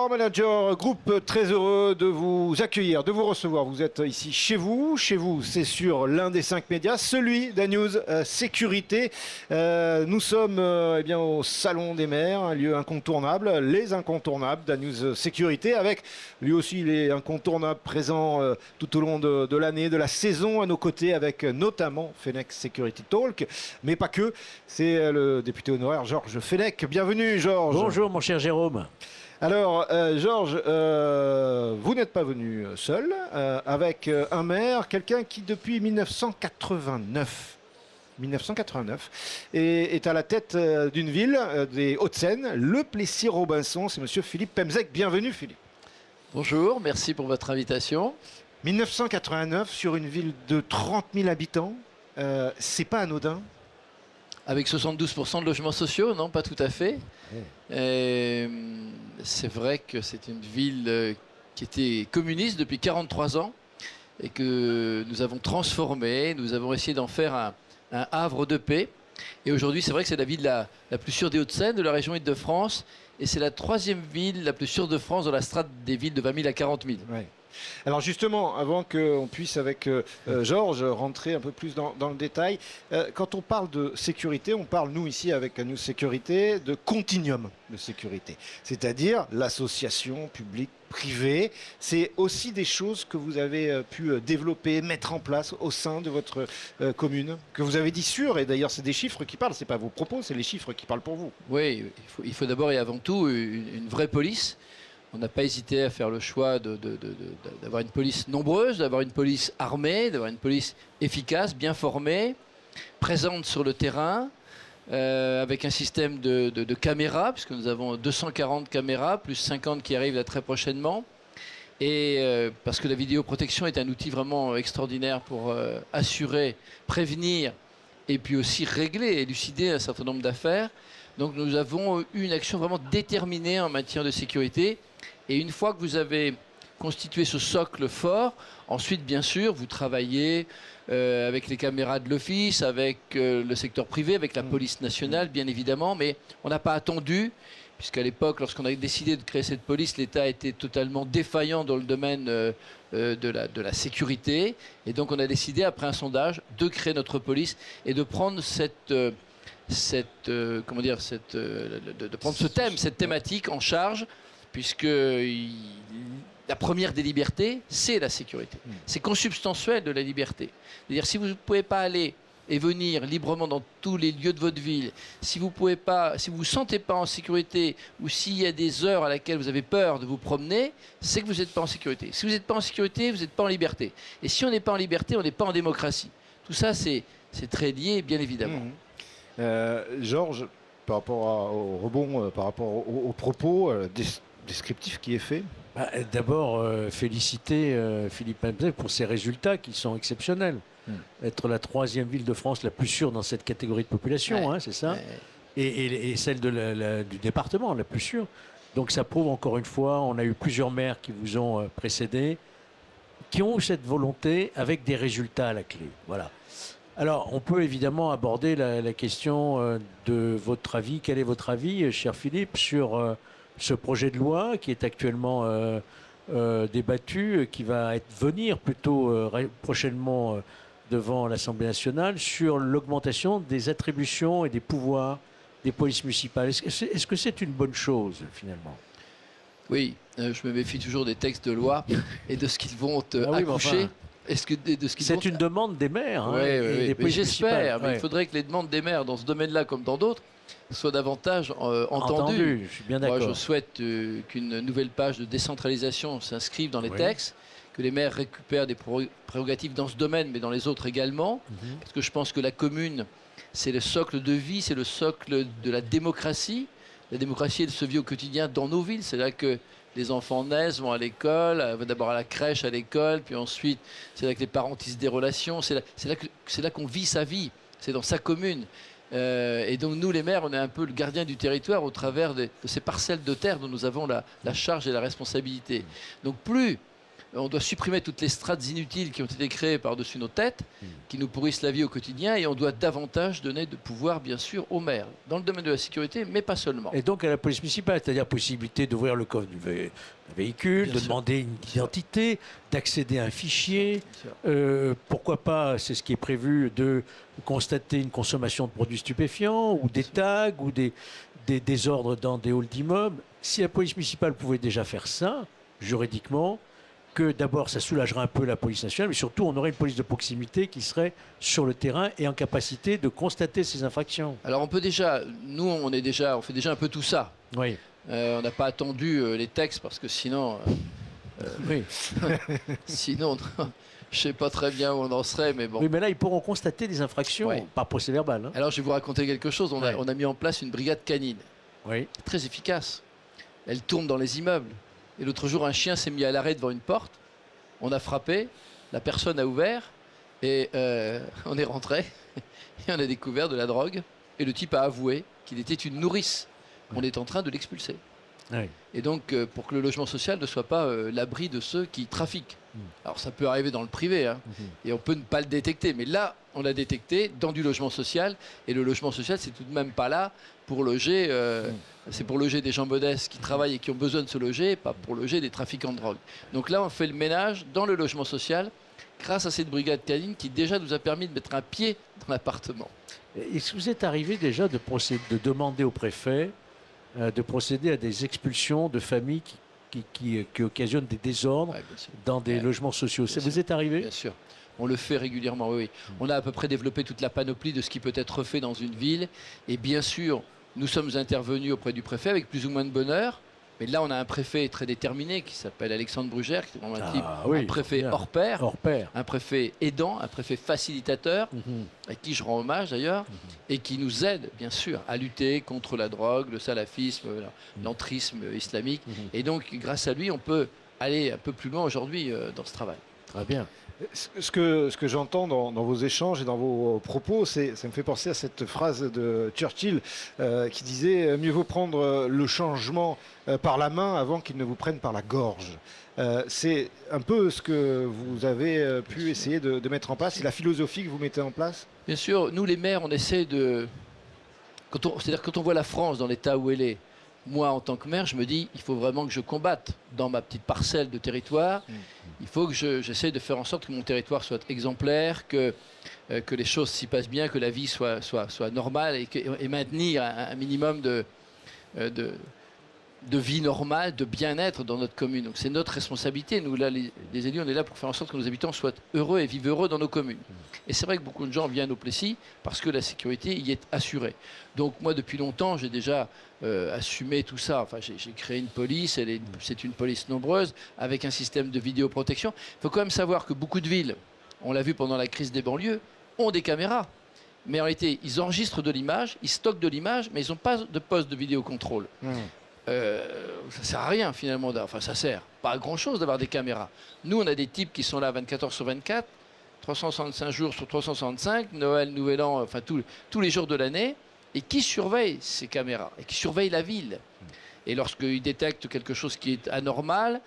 Floor Manager Group, très heureux de vous accueillir, de vous recevoir. Vous êtes ici chez vous. Chez vous, c'est sur l'un des 5 médias, celui d'Anews Sécurité. Nous sommes eh bien, au Salon des maires, un lieu incontournable, les incontournables d'Anews Sécurité, avec lui aussi les incontournables présents tout au long de l'année, de la saison, à nos côtés, avec notamment Fenech Security Talk, mais pas que. C'est le député honoraire Georges Fenech. Bienvenue, Georges. Bonjour, mon cher Jérôme. Alors, Georges, vous n'êtes pas venu seul, avec un maire, quelqu'un qui depuis 1989 est à la tête d'une ville des Hauts-de-Seine, le Plessis-Robinson. C'est monsieur Philippe Pemzec. Bienvenue, Philippe. Bonjour, merci pour votre invitation. 1989, sur une ville de 30 000 habitants, c'est pas anodin. Avec 72% de logements sociaux, non, pas tout à fait. C'est vrai que c'est une ville qui était communiste depuis 43 ans et que nous avons transformé, nous avons essayé d'en faire un havre de paix. Et aujourd'hui, c'est vrai que c'est la ville la plus sûre des Hauts-de-Seine, de la région Île-de-France, et c'est la 3e ville la plus sûre de France dans la strate des villes de 20 000 à 40 000. Ouais. Alors justement, avant qu'on puisse avec Georges rentrer un peu plus dans le détail, quand on parle de sécurité, on parle nous ici avec Anews Sécurité de continuum de sécurité, c'est-à-dire l'association publique-privée. C'est aussi des choses que vous avez pu développer, mettre en place au sein de votre commune, que vous avez dit sûr, et d'ailleurs c'est des chiffres qui parlent, c'est pas vos propos, c'est les chiffres qui parlent pour vous. Oui, il faut d'abord et avant tout une vraie police. On n'a pas hésité à faire le choix d'avoir une police nombreuse, d'avoir une police armée, d'avoir une police efficace, bien formée, présente sur le terrain, avec un système de caméras, puisque nous avons 240 caméras, plus 50 qui arrivent là très prochainement. Et parce que la vidéoprotection est un outil vraiment extraordinaire pour assurer, prévenir et puis aussi régler, élucider un certain nombre d'affaires. Donc nous avons eu une action vraiment déterminée en matière de sécurité. Et une fois que vous avez constitué ce socle fort, ensuite, bien sûr, vous travaillez avec les caméras de l'office, avec le secteur privé, avec la police nationale, bien évidemment. Mais on n'a pas attendu, puisqu'à l'époque, lorsqu'on a décidé de créer cette police, l'État était totalement défaillant dans le domaine de la sécurité. Et donc on a décidé, après un sondage, de créer notre police et de prendre de prendre ce thème, cette thématique en charge, puisque la première des libertés, c'est la sécurité. C'est consubstantiel de la liberté. C'est-à-dire, si vous ne pouvez pas aller et venir librement dans tous les lieux de votre ville, si vous ne vous sentez pas en sécurité, ou s'il y a des heures à laquelle vous avez peur de vous promener, c'est que vous n'êtes pas en sécurité. Si vous n'êtes pas en sécurité, vous n'êtes pas en liberté. Et si on n'est pas en liberté, on n'est pas en démocratie. Tout ça, c'est très lié, bien évidemment. Georges, par rapport au rebond, par rapport aux propos descriptif qui est fait. D'abord, féliciter Philippe Pemzec pour ses résultats qui sont exceptionnels. Être la 3e ville de France la plus sûre dans cette catégorie de population, hein, c'est ça, et celle du département la plus sûre. Donc ça prouve encore une fois, on a eu plusieurs maires qui vous ont précédé, qui ont eu cette volonté avec des résultats à la clé. Voilà. Alors, on peut évidemment aborder la question de votre avis. Quel est votre avis, cher Philippe, sur ce projet de loi qui est actuellement débattu, qui va venir plutôt prochainement devant l'Assemblée nationale, sur l'augmentation des attributions et des pouvoirs des polices municipales. Est-ce que c'est une bonne chose, finalement? Oui, je me méfie toujours des textes de loi et de ce qu'ils vont accoucher. C'est une demande des maires. Hein, oui. J'espère, mais il faudrait que les demandes des maires, dans ce domaine-là comme dans d'autres, soient davantage entendues. Je suis bien d'accord. Moi, je souhaite qu'une nouvelle page de décentralisation s'inscrive dans les textes, que les maires récupèrent des prérogatives dans ce domaine, mais dans les autres également. Parce que je pense que la commune, c'est le socle de vie, c'est le socle de la démocratie. La démocratie, elle se vit au quotidien dans nos villes. C'est là que les enfants naissent, vont à l'école, d'abord à la crèche, à l'école, puis ensuite, c'est là que les parents tissent des relations. C'est là qu'on vit sa vie. C'est dans sa commune. Et donc nous, les maires, on est un peu le gardien du territoire au travers de ces parcelles de terre dont nous avons la charge et la responsabilité. Donc plus on doit supprimer toutes les strates inutiles qui ont été créées par-dessus nos têtes, qui nous pourrissent la vie au quotidien, et on doit davantage donner de pouvoir, bien sûr, aux maires, dans le domaine de la sécurité, mais pas seulement. Et donc à la police municipale, c'est-à-dire possibilité d'ouvrir le coffre du véhicule, Bien de sûr. demander une identité, d'accéder à un fichier. Pourquoi pas, c'est ce qui est prévu, de constater une consommation de produits stupéfiants ou des tags ou des désordres dans des halls d'immeubles. Si la police municipale pouvait déjà faire ça, juridiquement, que d'abord ça soulagerait un peu la police nationale, mais surtout on aurait une police de proximité qui serait sur le terrain et en capacité de constater ces infractions. Alors on peut déjà, nous on fait déjà un peu tout ça. Oui. On n'a pas attendu les textes parce que sinon, Oui. sinon je ne sais pas très bien où on en serait, mais bon. Oui, mais là ils pourront constater des infractions Ouais. par procès verbal. Hein. Alors je vais vous raconter quelque chose. Ouais. On a mis en place une brigade canine, Oui. très efficace. Elle tourne dans les immeubles. Et l'autre jour, un chien s'est mis à l'arrêt devant une porte. On a frappé, la personne a ouvert et on est rentré et on a découvert de la drogue. Et le type a avoué qu'il était une nourrice. On est en train de l'expulser. Oui. Et donc, pour que le logement social ne soit pas l'abri de ceux qui trafiquent. Alors, ça peut arriver dans le privé, hein, et on peut ne pas le détecter. Mais là, on l'a détecté dans du logement social. Et le logement social, c'est tout de même pas là pour loger. C'est pour loger des gens modestes qui travaillent et qui ont besoin de se loger, pas pour loger des trafiquants de drogue. Donc là, on fait le ménage dans le logement social grâce à cette brigade canine qui déjà nous a permis de mettre un pied dans l'appartement. Est-ce que vous êtes arrivé déjà de demander au préfet de procéder à des expulsions de familles qui occasionnent des désordres Ouais, bien sûr. dans des Ouais. logements sociaux? Ça Bien vous est arrivé? Bien sûr. On le fait régulièrement, oui, oui. On a à peu près développé toute la panoplie de ce qui peut être fait dans une ville. Et bien sûr, nous sommes intervenus auprès du préfet avec plus ou moins de bonheur. Mais là, on a un préfet très déterminé qui s'appelle Alexandre Brugère, qui est vraiment un type, oui, un préfet bien. hors pair, Hors pair. un préfet aidant, un préfet facilitateur, Mhm. à qui je rends hommage d'ailleurs, et qui nous aide, bien sûr, à lutter contre la drogue, le salafisme, l'entrisme islamique. Et donc, grâce à lui, on peut aller un peu plus loin aujourd'hui dans ce travail. Très bien. Ce que j'entends dans vos échanges et dans vos propos, ça me fait penser à cette phrase de Churchill qui disait « Mieux vaut prendre le changement par la main avant qu'il ne vous prenne par la gorge ». C'est un peu ce que vous avez pu essayer de mettre en place, c'est la philosophie que vous mettez en place? Bien sûr, nous les maires, on essaie de... C'est-à-dire quand on voit la France dans l'état où elle est, moi en tant que maire, je me dis, il faut vraiment que je combatte dans ma petite parcelle de territoire. Il faut que j'essaie de faire en sorte que mon territoire soit exemplaire, que les choses s'y passent bien, que la vie soit normale et maintenir un minimum de vie normale, de bien-être dans notre commune. Donc c'est notre responsabilité. Nous, là, les élus, on est là pour faire en sorte que nos habitants soient heureux et vivent heureux dans nos communes. Et c'est vrai que beaucoup de gens viennent au Plessis parce que la sécurité y est assurée. Donc moi, depuis longtemps, j'ai déjà assumé tout ça. Enfin, j'ai créé une police, c'est une police nombreuse, avec un système de vidéoprotection. Il faut quand même savoir que beaucoup de villes, on l'a vu pendant la crise des banlieues, ont des caméras. Mais en réalité, ils enregistrent de l'image, ils stockent de l'image, mais ils n'ont pas de poste de vidéocontrôle. Ça sert à rien finalement, enfin ça sert pas à grand chose d'avoir des caméras. Nous on a des types qui sont là 24 heures sur 24, 365 jours sur 365, Noël, Nouvel An, enfin tous les jours de l'année, et qui surveillent ces caméras, et qui surveillent la ville. Et lorsqu'ils détectent quelque chose qui est anormal,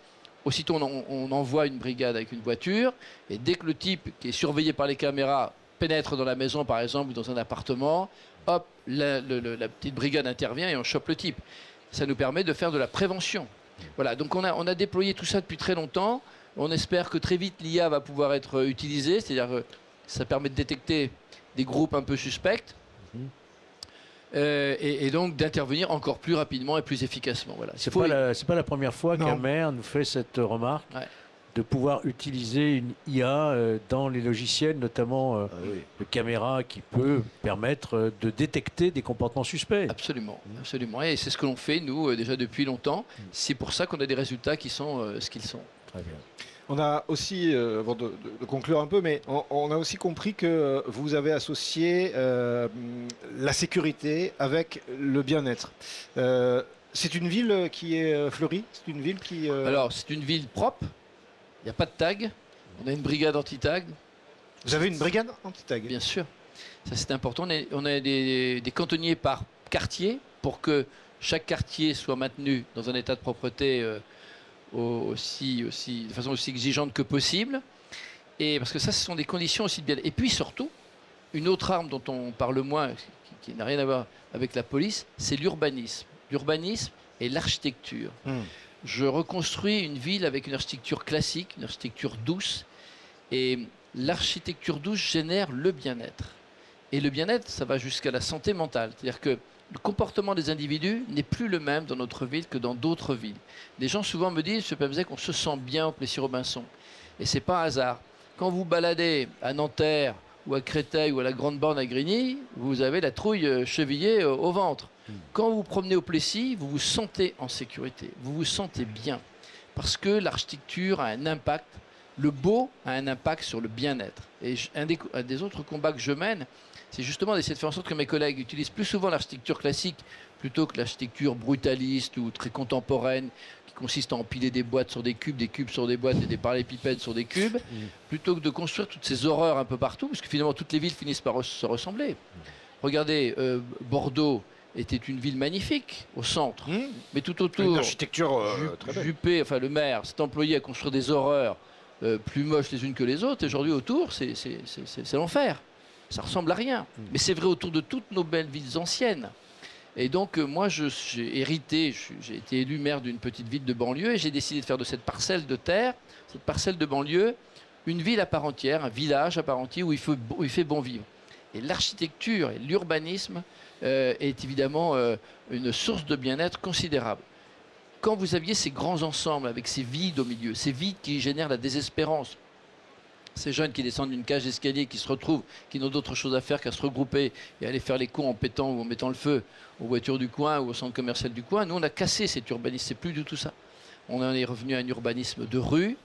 aussitôt on envoie une brigade avec une voiture, et dès que le type qui est surveillé par les caméras pénètre dans la maison par exemple, ou dans un appartement, hop, la petite brigade intervient et on chope le type. Ça nous permet de faire de la prévention. Voilà, donc on a déployé tout ça depuis très longtemps. On espère que très vite l'IA va pouvoir être utilisée, c'est-à-dire que ça permet de détecter des groupes un peu suspects et donc d'intervenir encore plus rapidement et plus efficacement. Voilà. C'est pas la première fois qu'un maire nous fait cette remarque. Ouais. De pouvoir utiliser une IA dans les logiciels, notamment de caméra qui peut permettre de détecter des comportements suspects. Absolument, absolument. Et c'est ce que l'on fait, nous, déjà depuis longtemps. C'est pour ça qu'on a des résultats qui sont ce qu'ils sont. Très bien. On a aussi, avant de conclure un peu, mais on a aussi compris que vous avez associé la sécurité avec le bien-être. C'est une ville qui est fleurie? C'est une ville qui... Alors, c'est une ville propre. Il n'y a pas de tag. On a une brigade anti-tag. Vous avez une brigade anti-tag? Bien sûr. Ça, c'est important. On a des cantonniers par quartier pour que chaque quartier soit maintenu dans un état de propreté de façon aussi exigeante que possible. Et parce que ça, ce sont des conditions aussi de bien. Et puis surtout, une autre arme dont on parle moins, qui n'a rien à voir avec la police, c'est l'urbanisme. L'urbanisme et l'architecture. Je reconstruis une ville avec une architecture classique, une architecture douce. Et l'architecture douce génère le bien-être. Et le bien-être, ça va jusqu'à la santé mentale. C'est-à-dire que le comportement des individus n'est plus le même dans notre ville que dans d'autres villes. Les gens souvent me disent, M. Pemezec, qu'on se sent bien au Plessis-Robinson. Et ce n'est pas un hasard. Quand vous baladez à Nanterre ou à Créteil ou à la Grande Borne à Grigny, vous avez la trouille chevillée au ventre. Quand vous vous promenez au Plessis, vous vous sentez en sécurité, vous vous sentez bien. Parce que l'architecture a un impact, le beau a un impact sur le bien-être. Et un des autres combats que je mène, c'est justement d'essayer de faire en sorte que mes collègues utilisent plus souvent l'architecture classique plutôt que l'architecture brutaliste ou très contemporaine qui consiste à empiler des boîtes sur des cubes sur des boîtes et des parallélépipèdes sur des cubes, plutôt que de construire toutes ces horreurs un peu partout, parce que finalement toutes les villes finissent par se ressembler. Regardez, Bordeaux était une ville magnifique au centre, mais tout autour, une architecture très belle. Juppé, enfin le maire s'est employé à construire des horreurs plus moches les unes que les autres. Et aujourd'hui autour, c'est l'enfer. Ça ressemble à rien. Mais c'est vrai autour de toutes nos belles villes anciennes. Et donc, moi, j'ai hérité, j'ai été élu maire d'une petite ville de banlieue et j'ai décidé de faire de cette parcelle de terre, cette parcelle de banlieue, une ville à part entière, un village à part entière où il fait bon vivre. Et l'architecture et l'urbanisme est évidemment une source de bien-être considérable. Quand vous aviez ces grands ensembles avec ces vides au milieu, ces vides qui génèrent la désespérance, ces jeunes qui descendent d'une cage d'escalier, qui se retrouvent, qui n'ont d'autre chose à faire qu'à se regrouper et aller faire les cons en pétant ou en mettant le feu aux voitures du coin ou au centre commercial du coin, nous on a cassé cet urbanisme, c'est plus du tout ça. On en est revenu à un urbanisme de rue,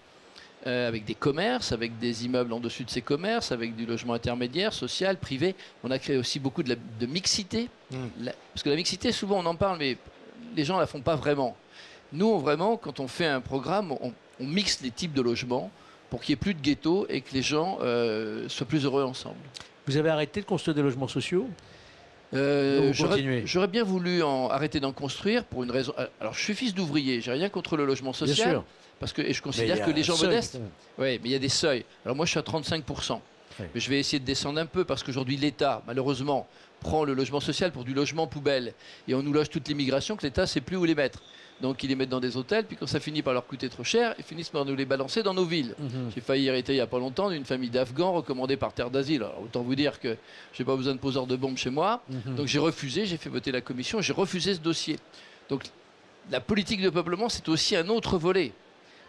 avec des commerces, avec des immeubles en dessus de ces commerces, avec du logement intermédiaire, social, privé. On a créé aussi beaucoup de mixité, parce que la mixité, souvent on en parle, mais les gens ne la font pas vraiment. Nous, vraiment, quand on fait un programme, on mixe les types de logements pour qu'il n'y ait plus de ghetto et que les gens soient plus heureux ensemble. Vous avez arrêté de construire des logements sociaux ? J'aurais bien voulu arrêter d'en construire pour une raison. Alors, je suis fils d'ouvrier, j'ai rien contre le logement social. Bien sûr. Parce que, et je considère que les gens modestes. Oui, mais il y a des seuils. Alors, moi, je suis à 35%. Oui. Mais je vais essayer de descendre un peu parce qu'aujourd'hui, l'État, malheureusement, prend le logement social pour du logement poubelle. Et on nous loge toute l'immigration que l'État ne sait plus où les mettre. Donc ils les mettent dans des hôtels, puis quand ça finit par leur coûter trop cher, ils finissent par nous les balancer dans nos villes. J'ai failli hériter il n'y a pas longtemps d'une famille d'Afghans recommandée par Terre d'Asile. Alors autant vous dire que je n'ai pas besoin de poseurs de bombes chez moi. Donc j'ai refusé, j'ai fait voter la commission, j'ai refusé ce dossier. Donc la politique de peuplement, c'est aussi un autre volet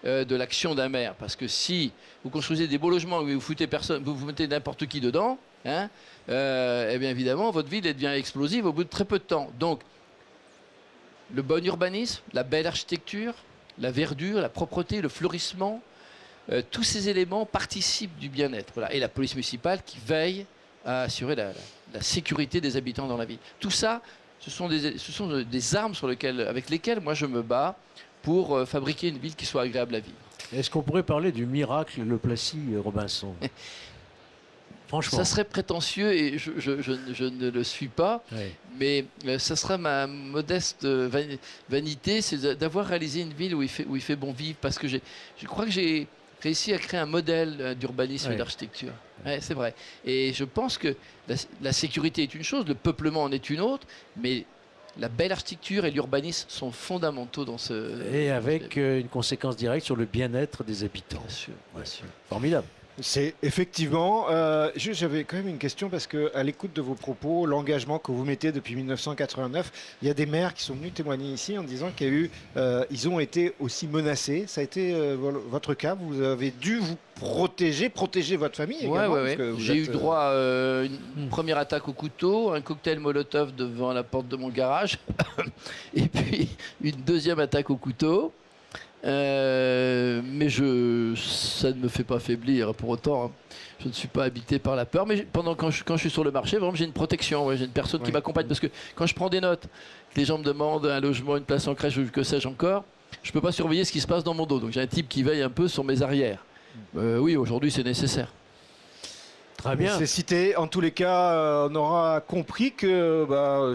de l'action d'un maire. Parce que si vous construisez des beaux logements et vous foutez personne, vous mettez n'importe qui dedans, hein, eh bien évidemment, votre ville devient explosive au bout de très peu de temps. Donc, le bon urbanisme, la belle architecture, la verdure, la propreté, le fleurissement, tous ces éléments participent du bien-être. Voilà. Et la police municipale qui veille à assurer la sécurité des habitants dans la ville. Tout ça, ce sont des armes avec lesquelles moi je me bats pour fabriquer une ville qui soit agréable à vivre. Est-ce qu'on pourrait parler du miracle Le Plessis-Robinson ? Franchement. Ça serait prétentieux et je ne le suis pas, oui. Mais ça sera ma modeste vanité, c'est d'avoir réalisé une ville où il fait bon vivre, parce que je crois que j'ai réussi à créer un modèle d'urbanisme, oui, et d'architecture. Oui. Ouais, c'est vrai. Et je pense que la sécurité est une chose, le peuplement en est une autre, mais la belle architecture et l'urbanisme sont fondamentaux dans ce... Et avec une conséquence directe sur le bien-être des habitants. Bien sûr, bien sûr. Formidable. C'est effectivement. J'avais quand même une question parce qu'à l'écoute de vos propos, l'engagement que vous mettez depuis 1989, il y a des maires qui sont venus témoigner ici en disant qu'il y a eu, ils ont été aussi menacés. Ça a été votre cas. Vous avez dû vous protéger votre famille également. Oui. J'ai eu droit à une première attaque au couteau, un cocktail Molotov devant la porte de mon garage, et puis une deuxième attaque au couteau. Mais ça ne me fait pas faiblir pour autant, hein. Je ne suis pas habité par la peur, mais quand je suis sur le marché, vraiment j'ai une protection, ouais, j'ai une personne qui m'accompagne, parce que quand je prends des notes, que les gens me demandent un logement, une place en crèche ou que sais-je encore, je ne peux pas surveiller ce qui se passe dans mon dos, donc j'ai un type qui veille un peu sur mes arrières. Oui, aujourd'hui c'est nécessaire. Très Très bien. C'est cité. En tous les cas, on aura compris que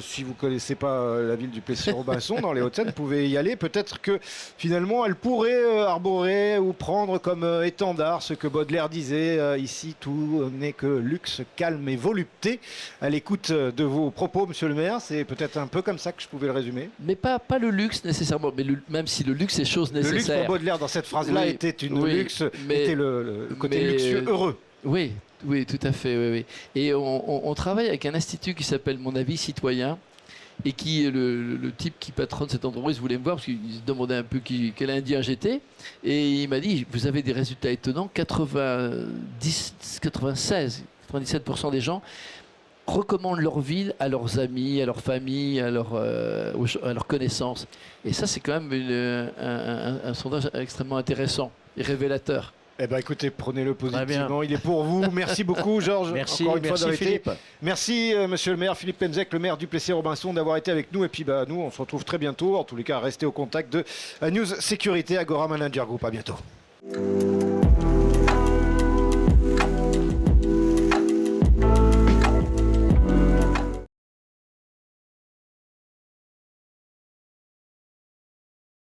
si vous ne connaissez pas la ville du Plessis-Robinson dans les Hauts-de-Seine, vous pouvez y aller. Peut-être que finalement, elle pourrait arborer ou prendre comme étendard ce que Baudelaire disait. Ici, tout n'est que luxe, calme et volupté. À l'écoute de vos propos, monsieur le maire, c'est peut-être un peu comme ça que je pouvais le résumer. Mais pas le luxe nécessairement, mais même si le luxe est chose nécessaire. Le luxe pour Baudelaire dans cette phrase-là Oui, était mais le côté luxueux heureux. Oui, tout à fait. Oui. Et on travaille avec un institut qui s'appelle Mon Avis Citoyen et qui le type qui patronne cette entreprise voulait me voir parce qu'il se demandait un peu quel Indien j'étais et il m'a dit vous avez des résultats étonnants, 97% des gens recommandent leur ville à leurs amis, à leur famille, à leurs connaissances. Et ça, c'est quand même un sondage extrêmement intéressant et révélateur. Eh bien, écoutez, prenez-le positivement. Il est pour vous. Merci beaucoup, Georges. Merci, encore une fois d'avoir été. Philippe. Merci, monsieur le maire Philippe Pemezec, le maire du Plessis-Robinson, d'avoir été avec nous. Et puis, nous, on se retrouve très bientôt. En tous les cas, restez au contact de News Sécurité Agora Manager Group. À bientôt.